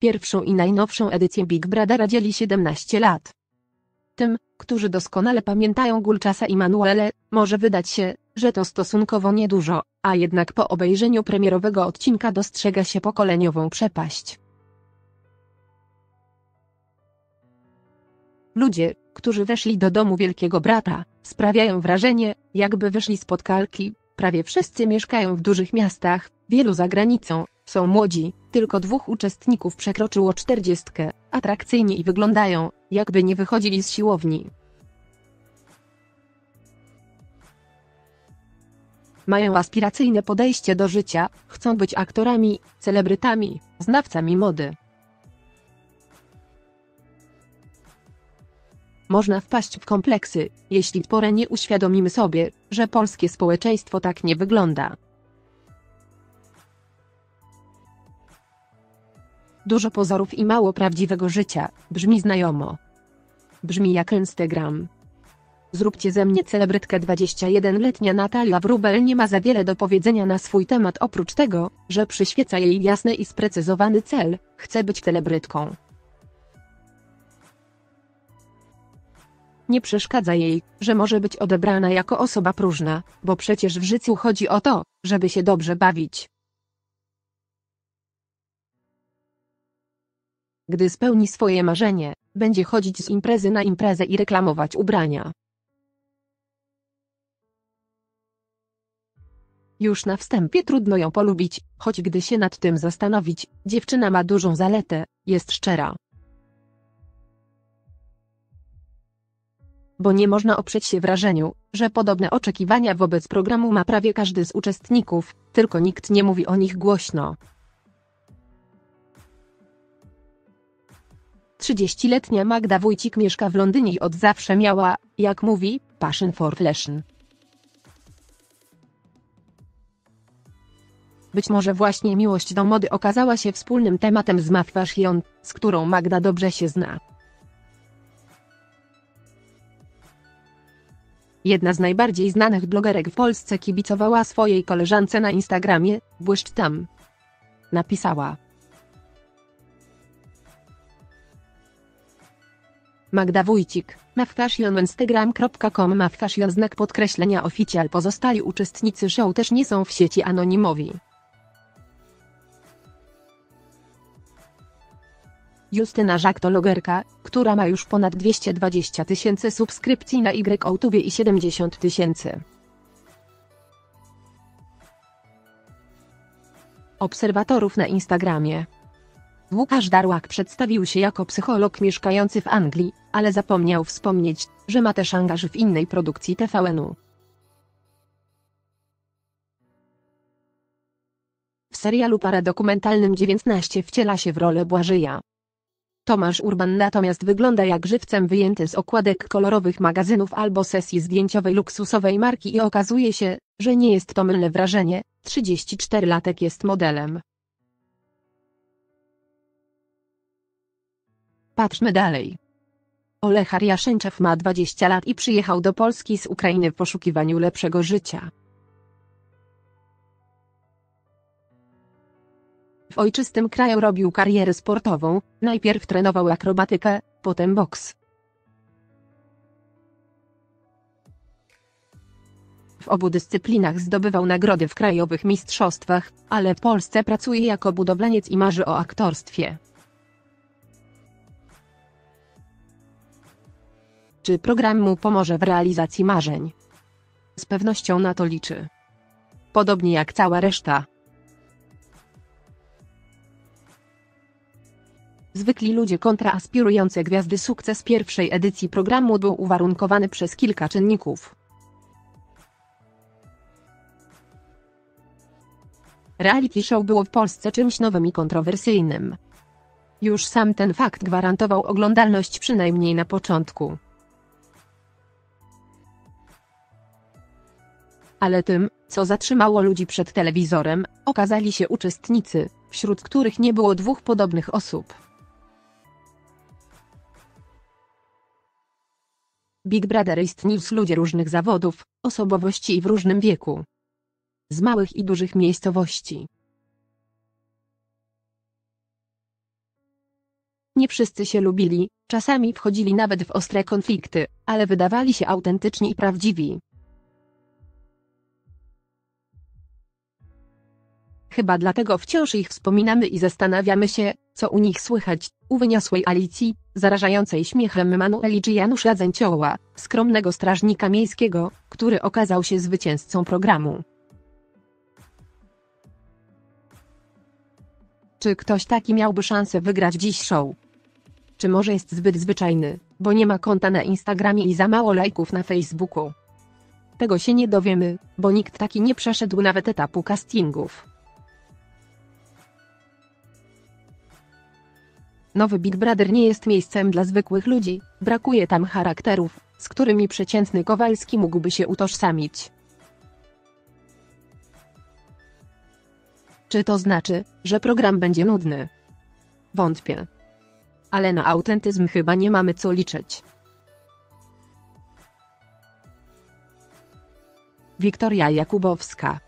pierwszą i najnowszą edycję Big Brothera dzieli 17 lat. Tym, którzy doskonale pamiętają Gulczasa i Manuelę, może wydać się, że to stosunkowo niedużo, a jednak po obejrzeniu premierowego odcinka dostrzega się pokoleniową przepaść. Ludzie, którzy weszli do domu Wielkiego Brata, sprawiają wrażenie, jakby wyszli spod kalki. Prawie wszyscy mieszkają w dużych miastach, wielu za granicą, są młodzi, tylko 2 uczestników przekroczyło 40, atrakcyjni i wyglądają, jakby nie wychodzili z siłowni. Mają aspiracyjne podejście do życia, chcą być aktorami, celebrytami, znawcami mody. Można wpaść w kompleksy, jeśli w porę nie uświadomimy sobie, że polskie społeczeństwo tak nie wygląda. Dużo pozorów i mało prawdziwego życia, brzmi znajomo. Brzmi jak Instagram. Zróbcie ze mnie celebrytkę. 21-letnia Natalia Wróbel nie ma za wiele do powiedzenia na swój temat oprócz tego, że przyświeca jej jasny i sprecyzowany cel – chce być celebrytką. Nie przeszkadza jej, że może być odebrana jako osoba próżna, bo przecież w życiu chodzi o to, żeby się dobrze bawić. Gdy spełni swoje marzenie, będzie chodzić z imprezy na imprezę i reklamować ubrania. Już na wstępie trudno ją polubić, choć gdy się nad tym zastanowić, dziewczyna ma dużą zaletę, jest szczera. Bo nie można oprzeć się wrażeniu, że podobne oczekiwania wobec programu ma prawie każdy z uczestników, tylko nikt nie mówi o nich głośno. 30-letnia Magda Wójcik mieszka w Londynie i od zawsze miała, jak mówi, passion for fashion. Być może właśnie miłość do mody okazała się wspólnym tematem z Mav Fashion, z którą Magda dobrze się zna. Jedna z najbardziej znanych blogerek w Polsce kibicowała swojej koleżance na Instagramie, błyszcz tam. Napisała: Magda Wójcik, mavfashion instagram.com mavfashion _official. Pozostali uczestnicy show też nie są w sieci anonimowi. Justyna Żak to blogerka, która ma już ponad 220 000 subskrypcji na YouTube i 70 000. obserwatorów na Instagramie. Łukasz Darłak przedstawił się jako psycholog mieszkający w Anglii, ale zapomniał wspomnieć, że ma też angaż w innej produkcji TVN-u. W serialu paradokumentalnym 19 wciela się w rolę Błażeja. Tomasz Urban natomiast wygląda jak żywcem wyjęty z okładek kolorowych magazynów albo sesji zdjęciowej luksusowej marki i okazuje się, że nie jest to mylne wrażenie, 34-latek jest modelem. Patrzmy dalej. Olech Aryaszenczew ma 20 lat i przyjechał do Polski z Ukrainy w poszukiwaniu lepszego życia. W ojczystym kraju robił karierę sportową, najpierw trenował akrobatykę, potem boks. W obu dyscyplinach zdobywał nagrody w krajowych mistrzostwach, ale w Polsce pracuje jako budowlaniec i marzy o aktorstwie. Czy program mu pomoże w realizacji marzeń? Z pewnością na to liczy. Podobnie jak cała reszta. Zwykli ludzie kontra aspirujące gwiazdy. Sukces pierwszej edycji programu był uwarunkowany przez kilka czynników. Reality show było w Polsce czymś nowym i kontrowersyjnym. Już sam ten fakt gwarantował oglądalność przynajmniej na początku. Ale tym, co zatrzymało ludzi przed telewizorem, okazali się uczestnicy, wśród których nie było dwóch podobnych osób. Big Brother istniał z ludzie różnych zawodów, osobowości i w różnym wieku. Z małych i dużych miejscowości. Nie wszyscy się lubili, czasami wchodzili nawet w ostre konflikty, ale wydawali się autentyczni i prawdziwi. Chyba dlatego wciąż ich wspominamy i zastanawiamy się, co u nich słychać, u wyniosłej Alicji, zarażającej śmiechem Manueli czy Janusza Zęcioła, skromnego strażnika miejskiego, który okazał się zwycięzcą programu. Czy ktoś taki miałby szansę wygrać dziś show? Czy może jest zbyt zwyczajny, bo nie ma konta na Instagramie i za mało lajków na Facebooku? Tego się nie dowiemy, bo nikt taki nie przeszedł nawet etapu castingów. Nowy Big Brother nie jest miejscem dla zwykłych ludzi, brakuje tam charakterów, z którymi przeciętny Kowalski mógłby się utożsamić. Czy to znaczy, że program będzie nudny? Wątpię. Ale na autentyzm chyba nie mamy co liczyć. Wiktoria Jakubowska